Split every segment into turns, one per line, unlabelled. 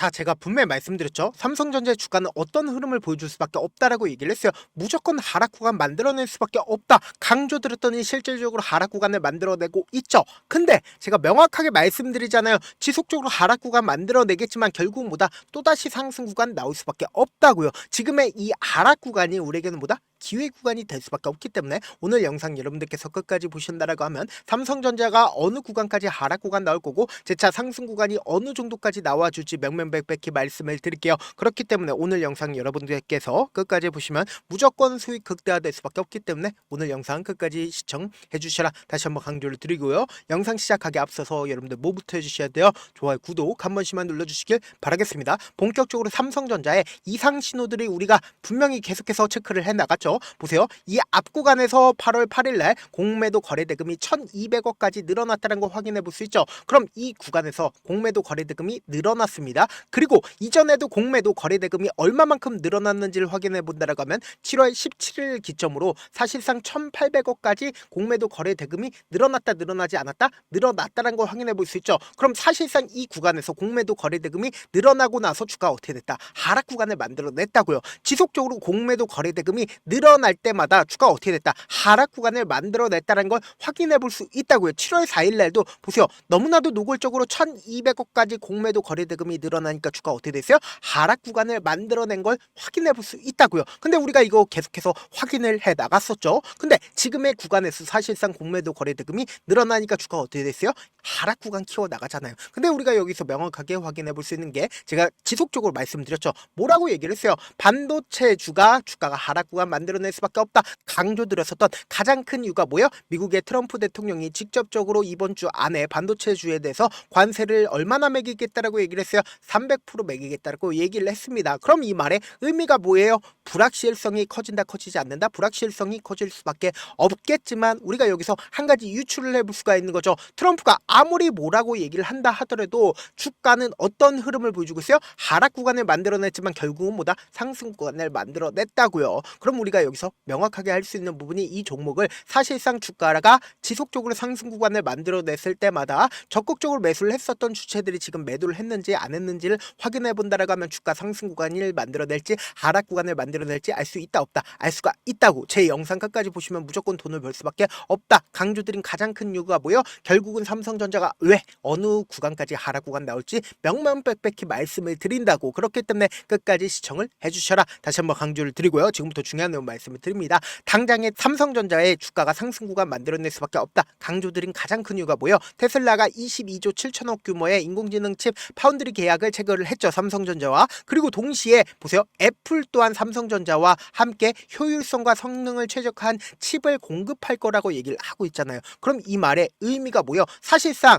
자, 제가 분명히 말씀드렸죠. 삼성전자의 주가는 어떤 흐름을 보여줄 수밖에 없다라고 얘기를 했어요. 무조건 하락 구간 만들어낼 수밖에 없다. 강조드렸더니 실질적으로 하락 구간을 만들어내고 있죠. 근데 제가 명확하게 말씀드리잖아요. 지속적으로 하락 구간 만들어내겠지만 결국 뭐다? 또다시 상승 구간 나올 수밖에 없다고요. 지금의 이 하락 구간이 우리에게는 뭐다? 기회 구간이 될 수밖에 없기 때문에 오늘 영상 여러분들께서 끝까지 보신다라고 하면 삼성전자가 어느 구간까지 하락 구간 나올 거고 재차 상승 구간이 어느 정도까지 나와줄지 명명백백히 말씀을 드릴게요. 그렇기 때문에 오늘 영상 여러분들께서 끝까지 보시면 무조건 수익 극대화될 수밖에 없기 때문에 오늘 영상 끝까지 시청해 주셔라 다시 한번 강조를 드리고요. 영상 시작하기 앞서서 여러분들 뭐부터 해주셔야 돼요? 좋아요, 구독 한 번씩만 눌러주시길 바라겠습니다. 본격적으로 삼성전자의 이상 신호들이 우리가 분명히 계속해서 체크를 해나갔죠. 보세요. 이 앞 구간에서 8월 8일날 공매도 거래대금이 1200억까지 늘어났다는 거 확인해 볼 수 있죠. 그럼 이 구간에서 공매도 거래대금이 늘어났습니다. 그리고 이전에도 공매도 거래대금이 얼마만큼 늘어났는지를 확인해 본다라고 하면 7월 17일 기점으로 사실상 1800억까지 공매도 거래대금이 늘어나지 않았다? 늘어났다는 걸 확인해 볼 수 있죠. 그럼 사실상 이 구간에서 공매도 거래대금이 늘어나고 나서 주가가 어떻게 됐다? 하락 구간을 만들어냈다고요. 지속적으로 공매도 거래대금이 늘어날 때마다 주가가 어떻게 됐다? 하락 구간을 만들어냈다는 걸 확인해 볼 수 있다고요. 7월 4일 날도 보세요. 너무나도 노골적으로 1200억까지 공매도 거래대금이 늘어나니까 주가가 어떻게 됐어요? 하락 구간을 만들어낸 걸 확인해 볼 수 있다고요. 근데 우리가 이거 계속해서 확인을 해 나갔었죠. 근데 지금의 구간에서 사실상 공매도 거래대금이 늘어나니까 주가가 어떻게 됐어요? 하락 구간 키워 나가잖아요. 근데 우리가 여기서 명확하게 확인해 볼 수 있는 게 제가 지속적으로 말씀드렸죠. 뭐라고 얘기를 했어요? 반도체주가 주가가 하락 구간 만들어낼 수밖에 없다. 강조드렸었던 가장 큰 이유가 뭐예요? 미국의 트럼프 대통령이 직접적으로 이번 주 안에 반도체주에 대해서 관세를 얼마나 매기겠다라고 얘기를 했어요? 300% 매기겠다라고 얘기를 했습니다. 그럼 이 말의 의미가 뭐예요? 불확실성이 커진다, 커지지 않는다? 불확실성이 커질 수밖에 없겠지만 우리가 여기서 한 가지 유추를 해볼 수가 있는 거죠. 트럼프가 아무리 뭐라고 얘기를 한다 하더라도 주가는 어떤 흐름을 보여주고 있어요? 하락 구간을 만들어냈지만 결국은 뭐다? 상승 구간을 만들어냈다고요. 그럼 우리가 여기서 명확하게 할 수 있는 부분이 이 종목을 사실상 주가가 지속적으로 상승 구간을 만들어냈을 때마다 적극적으로 매수를 했었던 주체들이 지금 매도를 했는지 안 했는지를 확인해 본다라고 하면 주가 상승 구간을 만들어낼지 하락 구간을 만들어낼지 알 수 있다 없다? 알 수가 있다고. 제 영상 끝까지 보시면 무조건 돈을 벌 수밖에 없다. 강조드린 가장 큰 이유가 뭐예요? 결국은 삼성전자가 왜 어느 구간까지 하락 구간 나올지 명명백백히 말씀을 드린다고. 그렇기 때문에 끝까지 시청을 해주셔라 다시 한번 강조를 드리고요. 지금부터 중요한 내용 말씀을 드립니다. 당장에 삼성전자의 주가가 상승 구간 만들어낼 수밖에 없다. 강조드린 가장 큰 이유가 뭐예요? 테슬라가 22조 7천억 규모의 인공지능 칩 파운드리 계약을 체결을 했죠. 삼성전자와. 그리고 동시에 보세요. 애플 또한 삼성전자와 함께 효율성과 성능을 최적화한 칩을 공급할 거라고 얘기를 하고 있잖아요. 그럼 이 말의 의미가 뭐예요? 사실상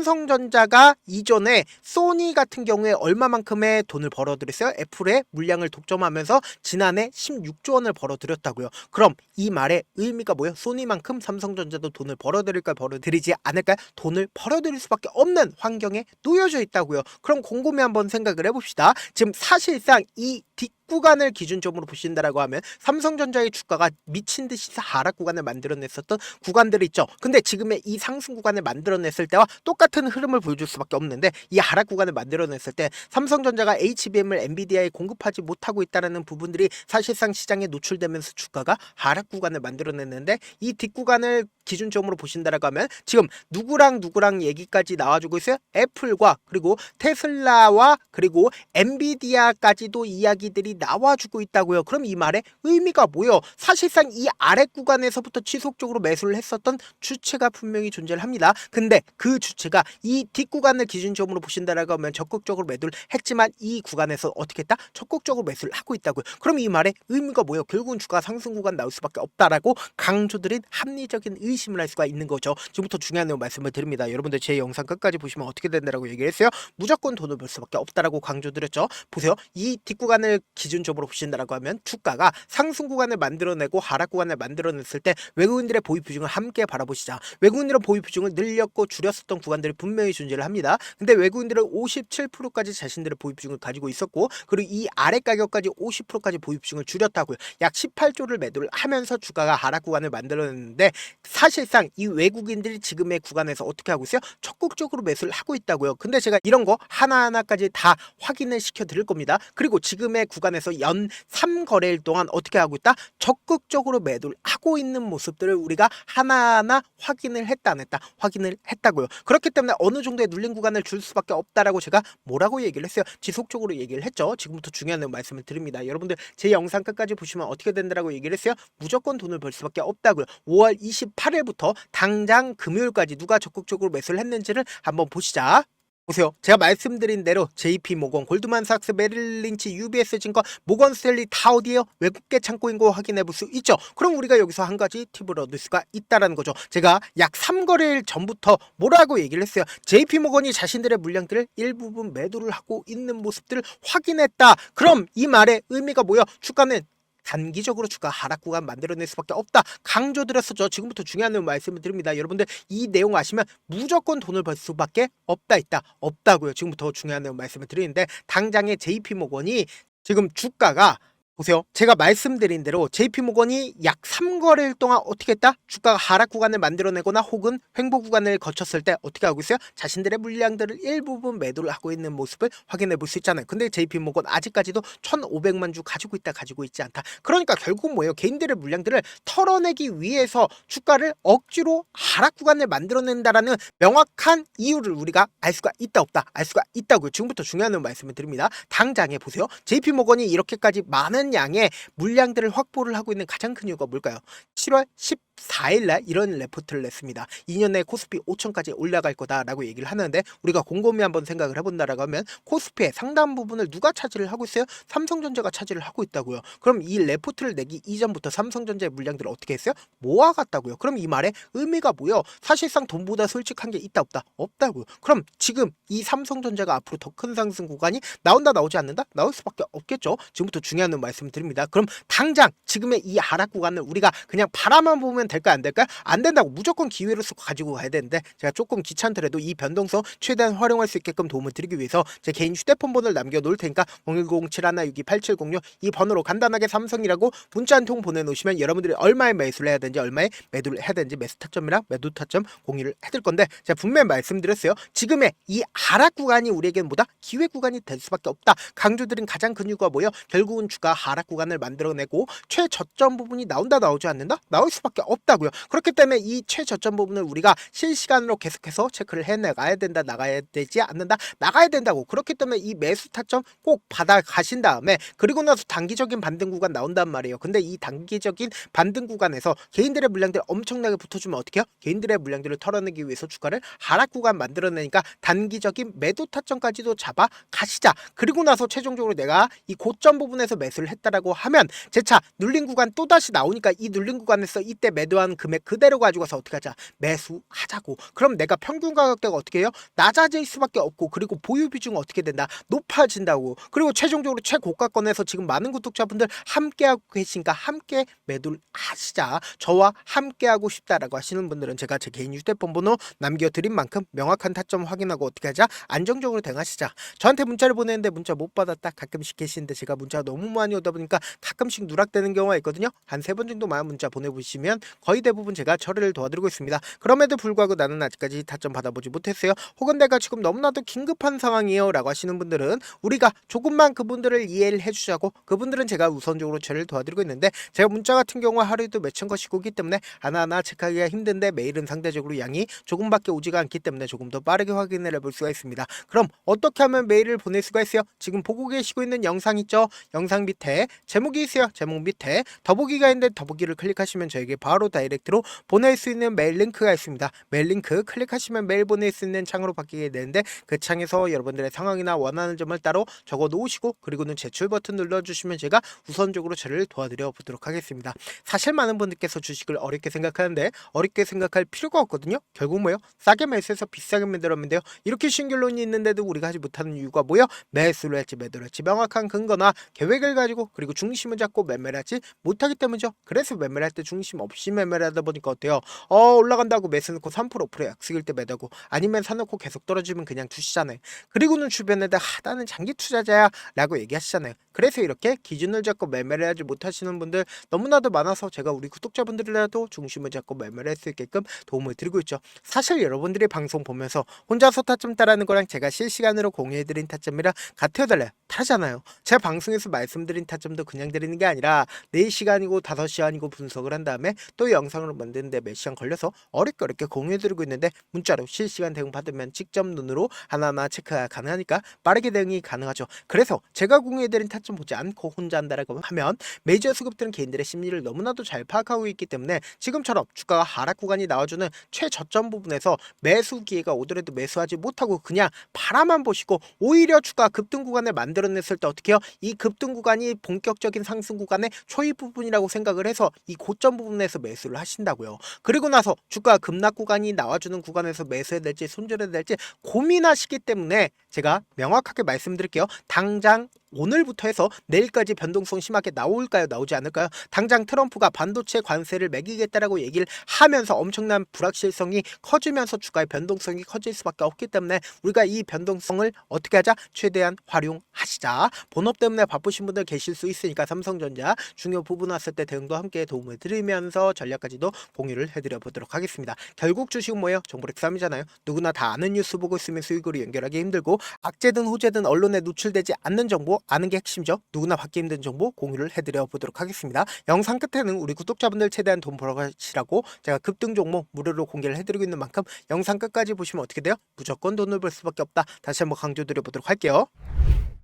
삼성전자가 이전에 소니 같은 경우에 얼마만큼의 돈을 벌어들였어요? 애플의 물량을 독점하면서 지난해 16조 원을 벌어들였다고요. 그럼 이 말의 의미가 뭐예요? 소니만큼 삼성전자도 돈을 벌어들일까 벌어들이지 않을까? 돈을 벌어들일 수밖에 없는 환경에 놓여져 있다고요. 그럼 곰곰이 한번 생각을 해봅시다. 지금 사실상 이 뒷구간을 기준점으로 보신다라고 하면 삼성전자의 주가가 미친 듯이 하락 구간을 만들어냈었던 구간들이 있죠. 근데 지금의 이 상승 구간을 만들어냈을 때와 똑같은 흐름을 보여줄 수밖에 없는데 이 하락 구간을 만들어냈을 때 삼성전자가 HBM을 엔비디아에 공급하지 못하고 있다는 부분들이 사실상 시장에 노출되면서 주가가 하락 구간을 만들어냈는데 이 뒷구간을 기준점으로 보신다라고 하면 지금 누구랑 얘기까지 나와주고 있어요? 애플과 그리고 테슬라와 그리고 엔비디아까지도 이야기들이 나와주고 있다고요. 그럼 이 말의 의미가 뭐예요? 사실상 이 아래 구간에서부터 지속적으로 매수를 했었던 주체가 분명히 존재를 합니다. 근데 그 주체가 이 뒷구간을 기준점으로 보신다라고 하면 적극적으로 매도를 했지만 이 구간에서 어떻게 했다? 적극적으로 매수를 하고 있다고요. 그럼 이 말의 의미가 뭐예요? 결국은 주가 상승 구간 나올 수밖에 없다라고 강조드린 합리적인 의심을 할 수가 있는 거죠. 지금부터 중요한 내용 말씀을 드립니다. 여러분들 제 영상 끝까지 보시면 어떻게 된다라고 얘기를 했어요? 무조건 돈을 벌 수밖에 없다라고 강조드렸죠. 보세요. 이 뒷구간을 기준점으로 보신다라고 하면 주가가 상승 구간을 만들어내고 하락 구간을 만들어냈을 때 외국인들의 보유 비중을 함께 바라보시자. 외국인들의 보유 비중을 늘렸고 줄였었던 구간들이 분명히 존재를 합니다. 근데 외국인들은 57%까지 자신들의 보유 비중을 가지고 있었고, 그리고 이 아래 가격까지 50%까지 보유 비중을 줄였다고요. 약 18조를 매도를 하면서 주가가 하락 구간을 만들어냈는데, 사실상 이 외국인들이 지금의 구간에서 어떻게 하고 있어요? 적극적으로 매수를 하고 있다고요. 근데 제가 이런 거 하나하나까지 다 확인을 시켜 드릴 겁니다. 그리고 지금의 구간에서 연 3거래일 동안 어떻게 하고 있다? 적극적으로 매도를 하고 있는 모습들을 우리가 하나하나 확인을 했다 안 했다? 확인을 했다고요. 그렇기 때문에 어느 정도의 눌린 구간을 줄 수밖에 없다라고 제가 뭐라고 얘기를 했어요? 지속적으로 얘기를 했죠. 지금부터 중요한 말씀을 드립니다. 여러분들 제 영상 끝까지 보시면 어떻게 된다라고 얘기를 했어요? 무조건 돈을 벌 수밖에 없다고요. 5월 28일부터 당장 금요일까지 누가 적극적으로 매수를 했는지를 한번 보시자. 보세요. 제가 말씀드린 대로 JP모건, 골드만삭스, 메릴린치, UBS 증권, 모건스탠리 다 어디에요? 외국계 창고인 거 확인해 볼 수 있죠. 그럼 우리가 여기서 한 가지 팁을 얻을 수가 있다라는 거죠. 제가 약 3거래일 전부터 뭐라고 얘기를 했어요? JP모건이 자신들의 물량들을 일부분 매도를 하고 있는 모습들을 확인했다. 그럼 이 말의 의미가 뭐예요? 주가는 단기적으로 주가 하락 구간 만들어낼 수밖에 없다. 강조드렸었죠. 지금부터 중요한 말씀을 드립니다. 여러분들 이 내용 아시면 무조건 돈을 벌 수밖에 없다고요. 지금부터 중요한 말씀을 드리는데, 당장의 JP모건이 지금 주가가 보세요. 제가 말씀드린 대로 JP모건이 약 3거래일 동안 어떻게 했다? 주가가 하락 구간을 만들어내거나 혹은 횡보 구간을 거쳤을 때 어떻게 하고 있어요? 자신들의 물량들을 일부분 매도를 하고 있는 모습을 확인해 볼 수 있잖아요. 근데 JP모건 아직까지도 1,500만 주 가지고 있다, 가지고 있지 않다. 그러니까 결국 뭐예요? 개인들의 물량들을 털어내기 위해서 주가를 억지로 하락 구간을 만들어낸다라는 명확한 이유를 우리가 알 수가 있다, 없다? 알 수가 있다고요. 지금부터 중요한 말씀을 드립니다. 당장에 보세요. JP모건이 이렇게까지 많은 양의 물량들을 확보를 하고 있는 가장 큰 이유가 뭘까요? 7월 14일날 이런 레포트를 냈습니다. 2년 내에 코스피 5천까지 올라갈 거다라고 얘기를 하는데, 우리가 곰곰이 한번 생각을 해본다라고 하면 코스피의 상당 부분을 누가 차지를 하고 있어요? 삼성전자가 차지를 하고 있다고요. 그럼 이 레포트를 내기 이전부터 삼성전자의 물량들을 어떻게 했어요? 모아갔다고요. 그럼 이 말의 의미가 뭐예요? 사실상 돈보다 솔직한 게 있다, 없다? 없다고요. 그럼 지금 이 삼성전자가 앞으로 더 큰 상승 구간이 나온다, 나오지 않는다? 나올 수밖에 없겠죠. 지금부터 중요한 말씀드립니다. 그럼 당장 지금의 이 하락 구간을 우리가 그냥 바라만 보면 될까, 안 될까요? 안 된다고. 무조건 기회로서 가지고 가야 되는데, 제가 조금 귀찮더라도 이 변동성 최대한 활용할 수 있게끔 도움을 드리기 위해서 제 개인 휴대폰 번호를 남겨놓을 테니까 010-7162-8706 이 번호로 간단하게 삼성이라고 문자 한 통 보내놓으시면 여러분들이 얼마에 매수를 해야 되는지, 얼마에 매도를 해야 되는지 매수 타점이랑 매도 타점 공유를 해드릴 건데, 제가 분명히 말씀드렸어요. 지금의 이 하락 구간이 우리에게는 뭐다? 기회 구간이 될 수밖에 없다. 강조드린 가장 큰 이유가 뭐예요? 결국은 주가 하락 구간을 만들어내고 최저점 부분이 나온다, 나오지 않는다? 나올 수밖에 없다고요. 그렇기 때문에 이 최저점 부분을 우리가 실시간으로 계속해서 체크를 해나가야 된다, 나가야 되지 않는다, 나가야 된다고. 그렇기 때문에 이 매수 타점 꼭 받아 가신 다음에, 그리고 나서 단기적인 반등 구간 나온단 말이에요. 근데 이 단기적인 반등 구간에서 개인들의 물량들 엄청나게 붙어주면 어떻게 해요? 개인들의 물량들을 털어내기 위해서 주가를 하락 구간 만들어내니까 단기적인 매도 타점까지도 잡아 가시자. 그리고 나서 최종적으로 내가 이 고점 부분에서 매수를 했다라고 하면 재차 눌린 구간 또다시 나오니까 이 눌린 구간에서 이때 매도한 금액 그대로 가지고 가서 어떻게 하자? 매수하자고. 그럼 내가 평균 가격대가 어떻게 해요? 낮아질 수밖에 없고, 그리고 보유 비중은 어떻게 된다? 높아진다고. 그리고 최종적으로 최고가권에서 지금 많은 구독자분들 함께하고 계시니까 함께 매도를 하시자. 저와 함께하고 싶다라고 하시는 분들은 제가 제 개인 휴대폰 번호 남겨드린 만큼 명확한 타점 확인하고 어떻게 하자? 안정적으로 대응하시자. 저한테 문자를 보내는데 문자 못 받았다 가끔씩 계시는데, 제가 문자가 너무 많이 오다 보니까 가끔씩 누락되는 경우가 있거든요. 한 3번 정도만 문자 보내보시면 거의 대부분 제가 처리를 도와드리고 있습니다. 그럼에도 불구하고 나는 아직까지 타점 받아보지 못했어요. 혹은 내가 지금 너무나도 긴급한 상황이에요 라고 하시는 분들은 우리가 조금만 그분들을 이해를 해주자고, 그분들은 제가 우선적으로 처리를 도와드리고 있는데, 제가 문자 같은 경우 하루에도 몇천 건씩 오기 때문에 하나하나 체크하기가 힘든데, 메일은 상대적으로 양이 조금밖에 오지가 않기 때문에 조금 더 빠르게 확인을 해볼 수가 있습니다. 그럼 어떻게 하면 메일을 보낼 수가 있어요? 지금 보고 계시고 있는 영상 있죠? 영상 밑에 제목이 있어요. 제목 밑에 더보기가 있는데 더보기를 클릭하시면 저에게 바로 바로 다이렉트로 보낼 수 있는 메일 링크가 있습니다. 메일 링크 클릭하시면 메일 보낼 수 있는 창으로 바뀌게 되는데 그 창에서 여러분들의 상황이나 원하는 점을 따로 적어 놓으시고 그리고는 제출 버튼 눌러주시면 제가 우선적으로 저를 도와드려 보도록 하겠습니다. 사실 많은 분들께서 주식을 어렵게 생각하는데 어렵게 생각할 필요가 없거든요. 결국 뭐요? 싸게 매수해서 비싸게 만들면 돼요. 이렇게 쉬운 결론이 있는데도 우리가 하지 못하는 이유가 뭐요? 매수를 할지 매도를 할지 명확한 근거나 계획을 가지고 그리고 중심을 잡고 매매를 하지 못하기 때문이죠. 그래서 매매를 할 때 중심 없이 매매를 하다 보니까 어때요? 올라간다고 매수 넣고 3% 5% 약속일 때 매도고 아니면 사놓고 계속 떨어지면 그냥 두시잖아요. 그리고는 주변에다 나는 장기 투자자야 라고 얘기하시잖아요. 그래서 이렇게 기준을 잡고 매매를 하지 못하시는 분들 너무나도 많아서 제가 우리 구독자분들이라도 중심을 잡고 매매를 할 수 있게끔 도움을 드리고 있죠. 사실 여러분들이 방송 보면서 혼자서 타점 따라하는 거랑 제가 실시간으로 공유해드린 타점이랑 같아요 달라요? 다르잖아요. 제 방송에서 말씀드린 타점도 그냥 드리는 게 아니라 4시간이고 5시간이고 분석을 한 다음에 또 영상을 만드는데 몇 시간 걸려서 어렵게 공유해드리고 있는데 문자로 실시간 대응 받으면 직접 눈으로 하나하나 체크가 가능하니까 빠르게 대응이 가능하죠. 그래서 제가 공유해드린 타점 보지 않고 혼자 한다라고 하면 메이저 수급들은 개인들의 심리를 너무나도 잘 파악하고 있기 때문에 지금처럼 주가가 하락 구간이 나와주는 최저점 부분에서 매수 기회가 오더라도 매수하지 못하고 그냥 바라만 보시고 오히려 주가 급등 구간을 만들어냈을 때 어떻게 해요? 이 급등 구간이 본격적인 상승 구간의 초입 부분이라고 생각을 해서 이 고점 부분에서 매수를 하신다고요. 그리고 나서 주가 급락 구간이 나와주는 구간에서 매수해야 될지 손절해야 될지 고민하시기 때문에 제가 명확하게 말씀드릴게요. 당장 오늘부터 해서 내일까지 변동성 심하게 나올까요? 나오지 않을까요? 당장 트럼프가 반도체 관세를 매기겠다라고 얘기를 하면서 엄청난 불확실성이 커지면서 주가의 변동성이 커질 수밖에 없기 때문에 우리가 이 변동성을 어떻게 하자? 최대한 활용하시자. 본업 때문에 바쁘신 분들 계실 수 있으니까 삼성전자 중요 부분 왔을 때 대응도 함께 도움을 드리면서 전략까지도 공유를 해드려 보도록 하겠습니다. 결국 주식은 뭐예요? 정보력 싸움이잖아요. 누구나 다 아는 뉴스 보고 있으면 수익으로 연결하기 힘들고 악재든 호재든 언론에 노출되지 않는 정보 아는 게 핵심이죠. 누구나 받기 힘든 정보 공유를 해드려 보도록 하겠습니다. 영상 끝에는 우리 구독자분들 최대한 돈 벌어가시라고 제가 급등 종목 무료로 공개를 해드리고 있는 만큼 영상 끝까지 보시면 어떻게 돼요? 무조건 돈을 벌 수밖에 없다. 다시 한번 강조드려 보도록 할게요.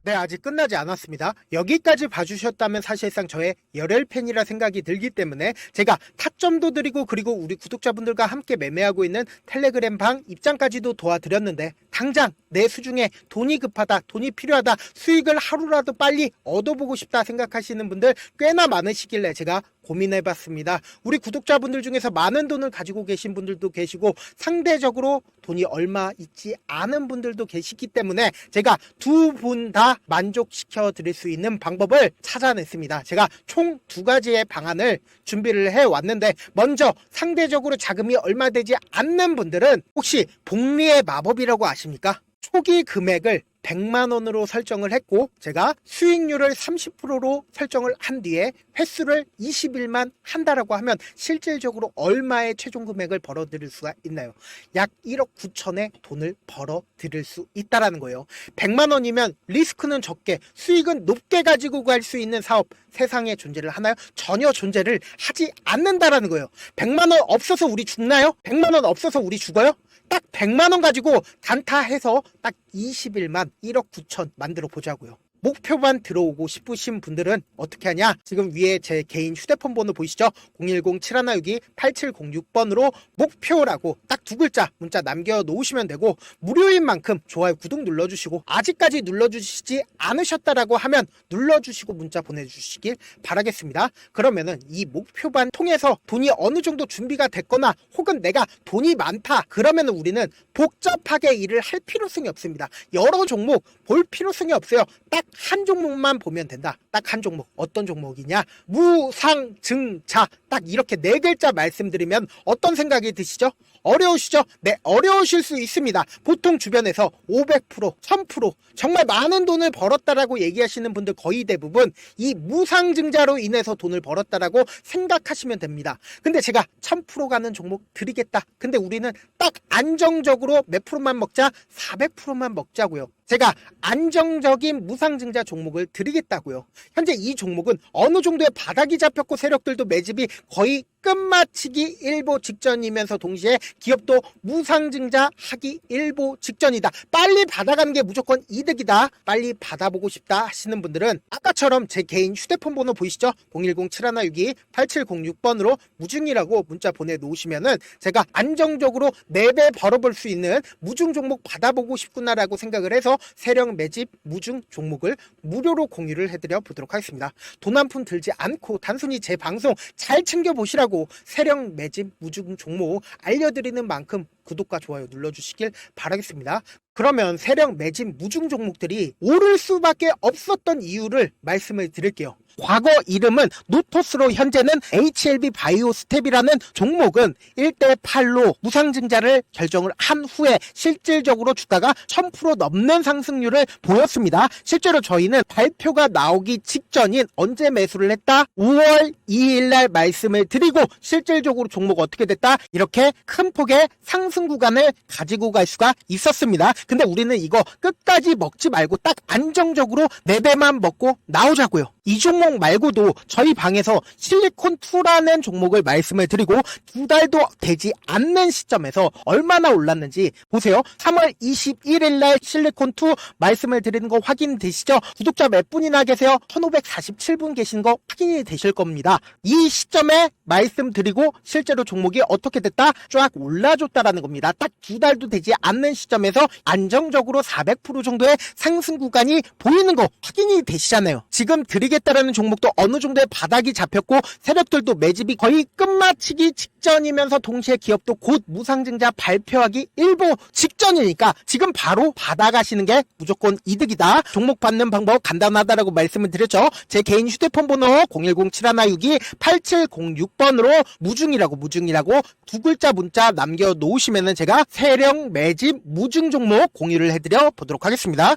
네, 아직 끝나지 않았습니다. 여기까지 봐주셨다면 사실상 저의 열혈 팬이라 생각이 들기 때문에 제가 타점도 드리고 그리고 우리 구독자분들과 함께 매매하고 있는 텔레그램 방 입장까지도 도와드렸는데 당장 내 수중에 돈이 급하다, 돈이 필요하다, 수익을 하루라도 빨리 얻어보고 싶다 생각하시는 분들 꽤나 많으시길래 제가 고민해봤습니다. 우리 구독자분들 중에서 많은 돈을 가지고 계신 분들도 계시고 상대적으로 돈이 얼마 있지 않은 분들도 계시기 때문에 제가 두 분 다 만족시켜 드릴 수 있는 방법을 찾아냈습니다. 제가 총 2가지의 방안을 준비를 해왔는데 먼저 상대적으로 자금이 얼마 되지 않는 분들은 혹시 복리의 마법이라고 아십니까? 초기 금액을 100만원으로 설정을 했고 제가 수익률을 30%로 설정을 한 뒤에 횟수를 20일만 한다라고 하면 실질적으로 얼마의 최종 금액을 벌어들일 수가 있나요? 약 1억 9천의 돈을 벌어들일 수 있다라는 거예요. 100만원이면 리스크는 적게 수익은 높게 가지고 갈 수 있는 사업 세상에 존재를 하나요? 전혀 존재를 하지 않는다라는 거예요. 100만원 없어서 우리 죽나요? 100만원 없어서 우리 죽어요? 딱 100만원 가지고 단타해서 딱 20일만 1억 9천 만들어 보자고요. 목표만 들어오고 싶으신 분들은 어떻게 하냐? 지금 위에 제 개인 휴대폰 번호 보이시죠? 010-7162-8706번으로 목표라고 딱 2글자 문자 남겨놓으시면 되고 무료인 만큼 좋아요 구독 눌러주시고 아직까지 눌러주시지 않으셨다라고 하면 눌러주시고 문자 보내주시길 바라겠습니다. 그러면은 이 목표반 통해서 돈이 어느 정도 준비가 됐거나 혹은 내가 돈이 많다 그러면은 우리는 복잡하게 일을 할 필요성이 없습니다. 여러 종목 볼 필요성이 없어요. 딱 한 종목만 보면 된다. 딱 한 종목. 어떤 종목이냐? 무상증자. 딱 이렇게 4글자 말씀드리면 어떤 생각이 드시죠? 어려우시죠? 네, 어려우실 수 있습니다. 보통 주변에서 500%, 1000% 정말 많은 돈을 벌었다라고 얘기하시는 분들 거의 대부분 이 무상증자로 인해서 돈을 벌었다라고 생각하시면 됩니다. 근데 제가 1000% 가는 종목 드리겠다. 근데 우리는 딱 안정적으로 몇 프로만 먹자? 400%만 먹자고요. 제가 안정적인 무상증자 종목을 드리겠다고요. 현재 이 종목은 어느 정도의 바닥이 잡혔고 세력들도 매집이 거의 끝마치기 일보 직전이면서 동시에 기업도 무상증자하기 일보 직전이다. 빨리 받아가는 게 무조건 이득이다. 빨리 받아보고 싶다 하시는 분들은 아까처럼 제 개인 휴대폰 번호 보이시죠? 010-7162-8706번으로 무중이라고 문자 보내놓으시면은 제가 안정적으로 4배 벌어볼 수 있는 무중 종목 받아보고 싶구나라고 생각을 해서 세력 매집 무중 종목을 무료로 공유를 해드려 보도록 하겠습니다. 돈 한 푼 들지 않고 단순히 제 방송 잘 챙겨보시라고 세력 매집 무중 종목 알려드리는 만큼 구독과 좋아요 눌러주시길 바라겠습니다. 그러면 세력 매집 무중 종목들이 오를 수밖에 없었던 이유를 말씀을 드릴게요. 과거 이름은 노토스로 현재는 HLB 바이오스텝이라는 종목은 1대8로 무상증자를 결정을 한 후에 실질적으로 주가가 1000% 넘는 상승률을 보였습니다. 실제로 저희는 발표가 나오기 직전인 언제 매수를 했다? 5월 2일날 말씀을 드리고 실질적으로 종목 어떻게 됐다? 이렇게 큰 폭의 상승 구간을 가지고 갈 수가 있었습니다. 근데 우리는 이거 끝까지 먹지 말고 딱 안정적으로 4배만 먹고 나오자고요. 이 종목 말고도 저희 방에서 실리콘2라는 종목을 말씀을 드리고 2달도 되지 않는 시점에서 얼마나 올랐는지 보세요. 3월 21일 날 실리콘2 말씀을 드리는 거 확인되시죠? 구독자 몇 분이나 계세요? 1547분 계신 거 확인이 되실 겁니다. 이 시점에 말씀드리고 실제로 종목이 어떻게 됐다? 쫙 올라줬다라는 겁니다. 딱 2달도 되지 않는 시점에서 안정적으로 400% 정도의 상승 구간이 보이는 거 확인이 되시잖아요. 지금 드리겠다라는 종목도 어느 정도의 바닥이 잡혔고 세력들도 매집이 거의 끝마치기 직전이면서 동시에 기업도 곧 무상증자 발표하기 일보 직전이니까 지금 바로 받아가시는 게 무조건 이득이다. 종목 받는 방법 간단하다라고 말씀을 드렸죠. 제 개인 휴대폰 번호 010-7162-8706번으로 무중이라고 두 글자 문자 남겨놓으시면은 제가 세력 매집 무중 종목 공유를 해드려 보도록 하겠습니다.